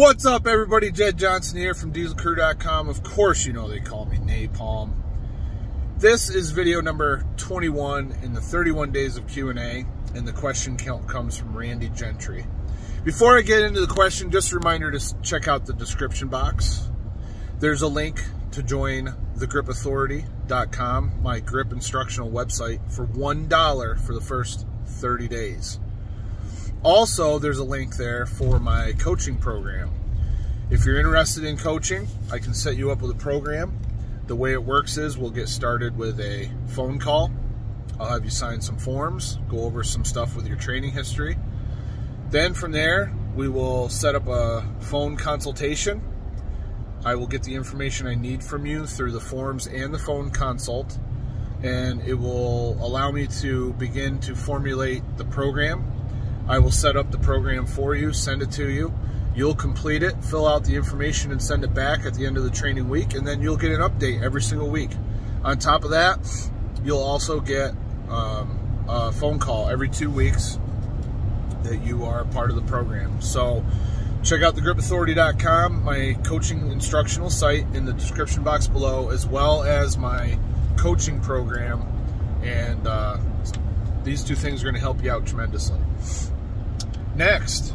What's up, everybody? Jed Johnson here from DieselCrew.com. Of course, you know they call me Napalm. This is video number 21 in the 31 days of Q&A, and the question count comes from Randy Gentry. Before I get into the question, just a reminder to check out the description box. There's a link to join thegripauthority.com, my grip instructional website, for $1 for the first 30 days. Also, there's a link there for my coaching program. If you're interested in coaching, I can set you up with a program. The way it works is we'll get started with a phone call. I'll have you sign some forms, go over some stuff with your training history. Then from there, we will set up a phone consultation. I will get the information I need from you through the forms and the phone consult, and it will allow me to begin to formulate the program. I will set up the program for you, send it to you. You'll complete it, fill out the information, and send it back at the end of the training week, and then you'll get an update every single week. On top of that, you'll also get a phone call every 2 weeks that you are a part of the program. So check out thegripauthority.com, my coaching instructional site, in the description box below, as well as my coaching program, and these two things are going to help you out tremendously. Next,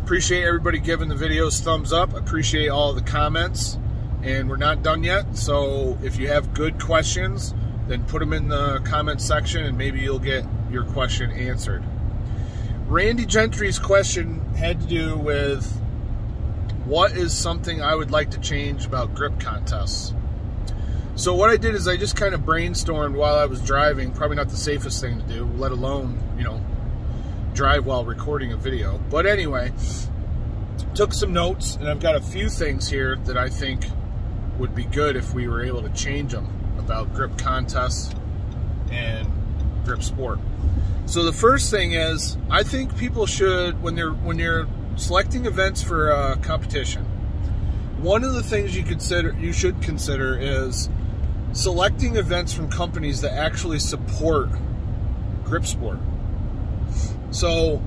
appreciate everybody giving the videos thumbs up. Appreciate all the comments, and we're not done yet. So if you have good questions, then put them in the comment section, and maybe you'll get your question answered. Randy Gentry's question had to do with what is something I would like to change about grip contests. So what I did is I just kind of brainstormed while I was driving. Probably not the safest thing to do, let alone, you know, drive while recording a video. But anyway, took some notes, and I've got a few things here that I think would be good if we were able to change them about grip contests and grip sport. So the first thing is, I think people should, when you're selecting events for a competition, one of the things you should consider is selecting events from companies that actually support grip sport. So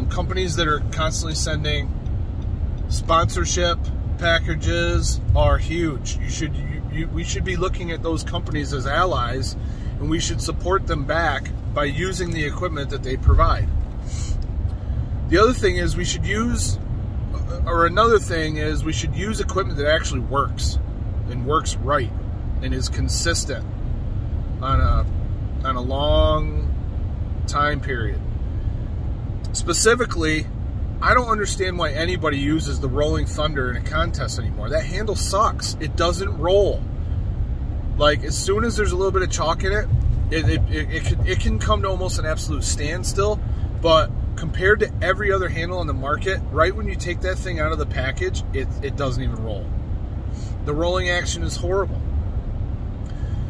companies that are constantly sending sponsorship packages are huge. We should be looking at those companies as allies, and we should support them back by using the equipment that they provide. The other thing is we should use equipment that actually works and works right and is consistent on a long time period. Specifically, I don't understand why anybody uses the Rolling Thunder in a contest anymore. That handle sucks. It doesn't roll. Like, as soon as there's a little bit of chalk in it, it can come to almost an absolute standstill. But compared to every other handle on the market, right when you take that thing out of the package, it doesn't even roll. The rolling action is horrible.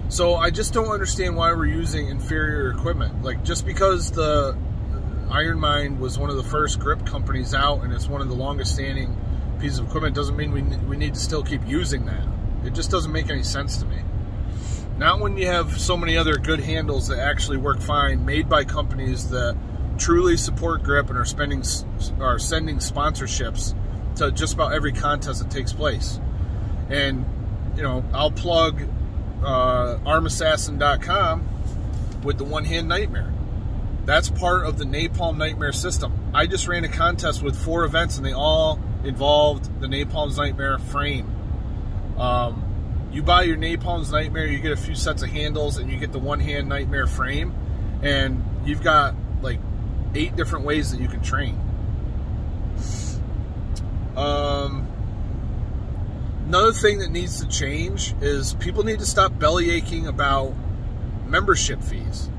So I just don't understand why we're using inferior equipment. Like, just because the Iron Mind was one of the first grip companies out and it's one of the longest standing pieces of equipment doesn't mean we need to still keep using that. It just doesn't make any sense to me. Not when you have so many other good handles that actually work fine, made by companies that truly support grip and are sending sponsorships to just about every contest that takes place. And, you know, I'll plug armassassin.com with the One Hand Nightmare. That's part of the Napalm Nightmare system. I just ran a contest with 4 events, and they all involved the Napalm's Nightmare frame. You buy your Napalm's Nightmare, you get a few sets of handles, and you get the One Hand Nightmare frame, and you've got like 8 different ways that you can train. Another thing that needs to change is people need to stop belly aching about membership fees.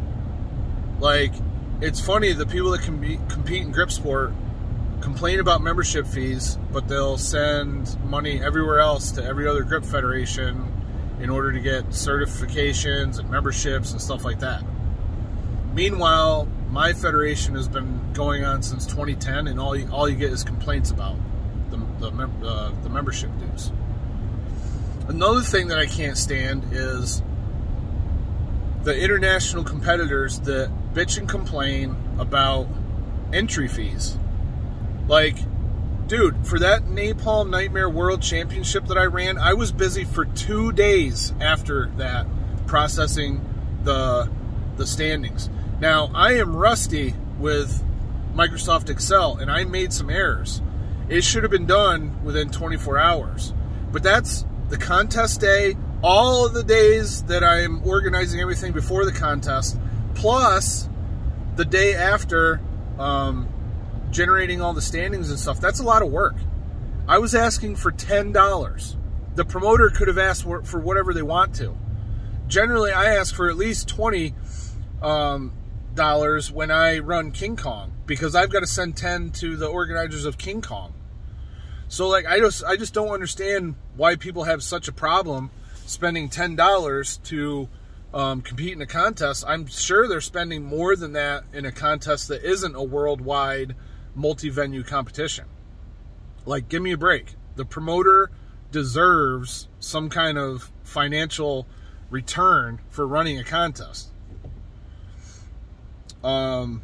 Like, it's funny, the people that compete in grip sport complain about membership fees, but they'll send money everywhere else to every other grip federation in order to get certifications and memberships and stuff like that. Meanwhile, my federation has been going on since 2010, and all you get is complaints about the membership dues. Another thing that I can't stand is the international competitors that bitch and complain about entry fees. Like, Dude, for that Napalm Nightmare World Championship that I ran, I was busy for 2 days after that processing the standings. Now, I am rusty with Microsoft Excel, and I made some errors. It should have been done within 24 hours. But that's the contest day, all of the days that I'm organizing everything before the contest, plus the day after generating all the standings and stuff. That's a lot of work. I was asking for $10. The promoter could have asked for whatever they want to. Generally, I ask for at least $20 when I run King Kong, because I've got to send 10 to the organizers of King Kong. So, like, I just don't understand why people have such a problem spending $10 to compete in a contest. I'm sure they're spending more than that in a contest that isn't a worldwide multi-venue competition. Like, give me a break. The promoter deserves some kind of financial return for running a contest. Another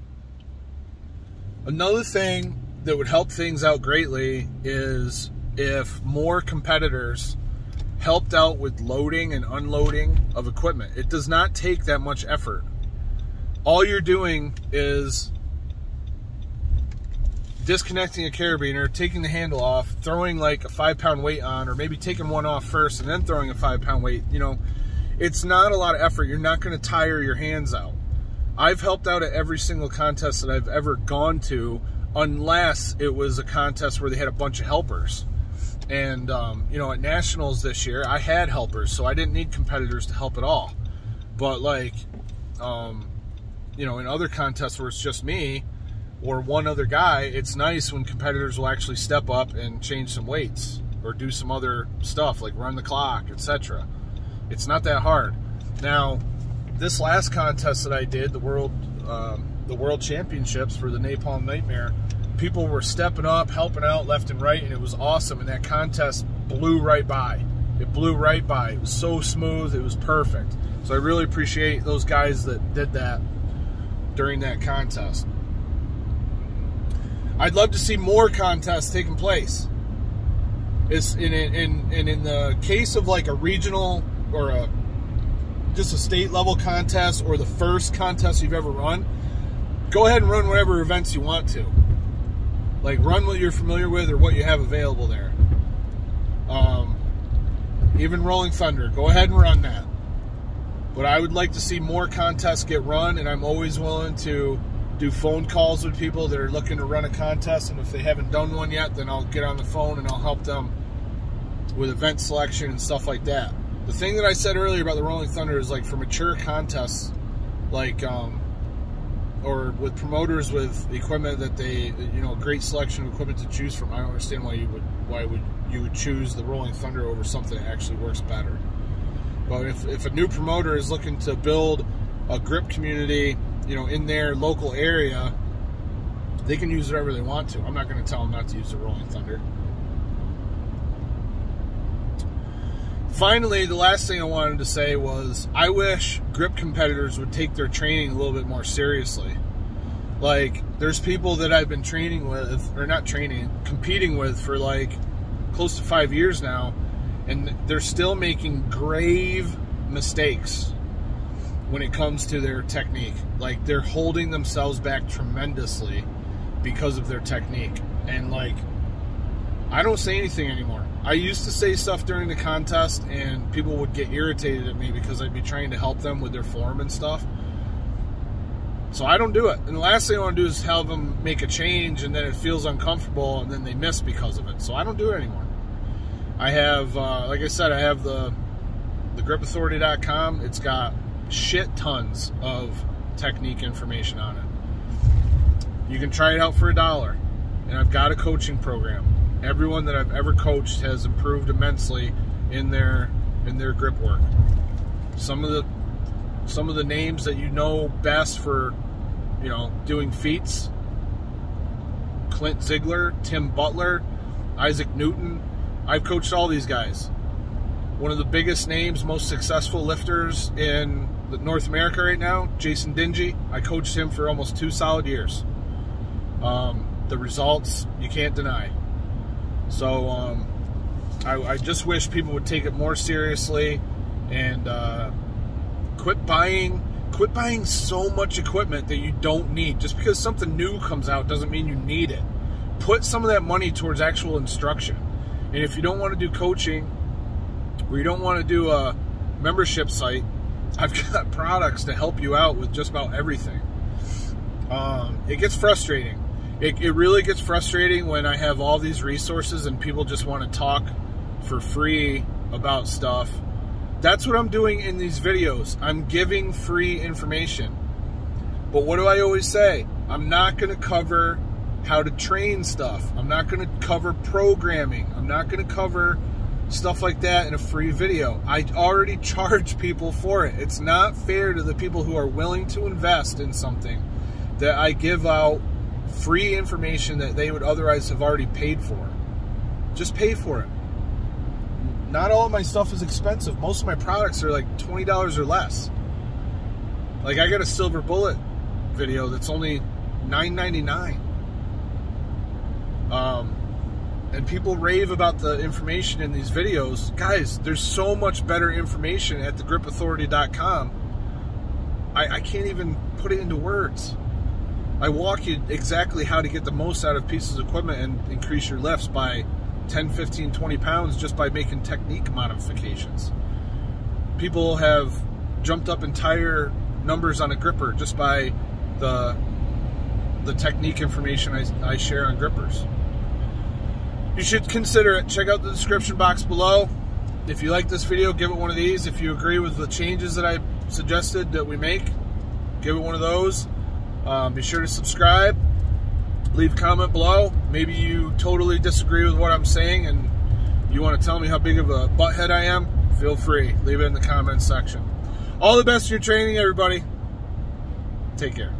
thing that would help things out greatly is if more competitors helped out with loading and unloading of equipment. It does not take that much effort. All you're doing is disconnecting a carabiner, taking the handle off, throwing like a 5-pound weight on, or maybe taking one off first and then throwing a 5-pound weight. You know, it's not a lot of effort. You're not going to tire your hands out. I've helped out at every single contest that I've ever gone to, unless it was a contest where they had a bunch of helpers. And, you know, at Nationals this year, I had helpers, so I didn't need competitors to help at all. But, like, you know, in other contests where it's just me or one other guy, it's nice when competitors will actually step up and change some weights or do some other stuff, like run the clock, etc. It's not that hard. Now, this last contest that I did, the World Championships for the Napalm Nightmare, people were stepping up, helping out left and right, and it was awesome. And that contest blew right by. It blew right by. It was so smooth. It was perfect. So I really appreciate those guys that did that during that contest. I'd love to see more contests taking place. It's in the case of like a regional or just a state level contest, or the first contest you've ever run, go ahead and run whatever events you want to. Like, run what you're familiar with or what you have available there. Even Rolling Thunder, go ahead and run that. But I would like to see more contests get run, and I'm always willing to do phone calls with people that are looking to run a contest, and if they haven't done one yet, then I'll get on the phone and I'll help them with event selection and stuff like that. The thing that I said earlier about the Rolling Thunder is, like, for mature contests, like, or with promoters with equipment that they, you know, great selection of equipment to choose from, I don't understand why you would choose the Rolling Thunder over something that actually works better. But if a new promoter is looking to build a grip community, you know, in their local area, they can use whatever they want to. I'm not going to tell them not to use the Rolling Thunder. Finally, the last thing I wanted to say was, I wish grip competitors would take their training a little bit more seriously. Like, there's people that I've been training with, or not training, competing with for like close to 5 years now, and they're still making grave mistakes when it comes to their technique. Like, they're holding themselves back tremendously because of their technique. And, like, I don't say anything anymore. I used to say stuff during the contest, and people would get irritated at me because I'd be trying to help them with their form and stuff. So I don't do it. And the last thing I want to do is have them make a change, and then it feels uncomfortable, and then they miss because of it. So I don't do it anymore. I have, like I said, I have the gripauthority.com. It's got shit tons of technique information on it. You can try it out for $1. And I've got a coaching program. Everyone that I've ever coached has improved immensely in their grip work. Some of the names that you know best for, you know, doing feats: Clint Ziegler, Tim Butler, Isaac Newton. I've coached all these guys. One of the biggest names, most successful lifters in North America right now, Jason Dingy. I coached him for almost 2 solid years. The results you can't deny. So I just wish people would take it more seriously and quit buying so much equipment that you don't need. Just because something new comes out doesn't mean you need it. Put some of that money towards actual instruction. And if you don't want to do coaching, or you don't want to do a membership site, I've got products to help you out with just about everything. It gets frustrating. It really gets frustrating when I have all these resources and people just want to talk for free about stuff. That's what I'm doing in these videos. I'm giving free information. But what do I always say? I'm not going to cover how to train stuff. I'm not going to cover programming. I'm not going to cover stuff like that in a free video. I already charge people for it. It's not fair to the people who are willing to invest in something that I give out free information that they would otherwise have already paid for. Just pay for it. Not all of my stuff is expensive. Most of my products are like $20 or less. Like, I got a Silver Bullet video that's only $9.99. And people rave about the information in these videos. Guys, there's so much better information at thegripauthority.com. I can't even put it into words. I walk you exactly how to get the most out of pieces of equipment and increase your lifts by 10, 15, 20 pounds just by making technique modifications. People have jumped up entire numbers on a gripper just by the technique information I share on grippers. You should consider it. Check out the description box below. If you like this video, give it one of these. If you agree with the changes that I suggested that we make, give it one of those. Be sure to subscribe. Leave a comment below. Maybe you totally disagree with what I'm saying and you want to tell me how big of a butthead I am. Feel free. Leave it in the comments section. All the best in your training, everybody. Take care.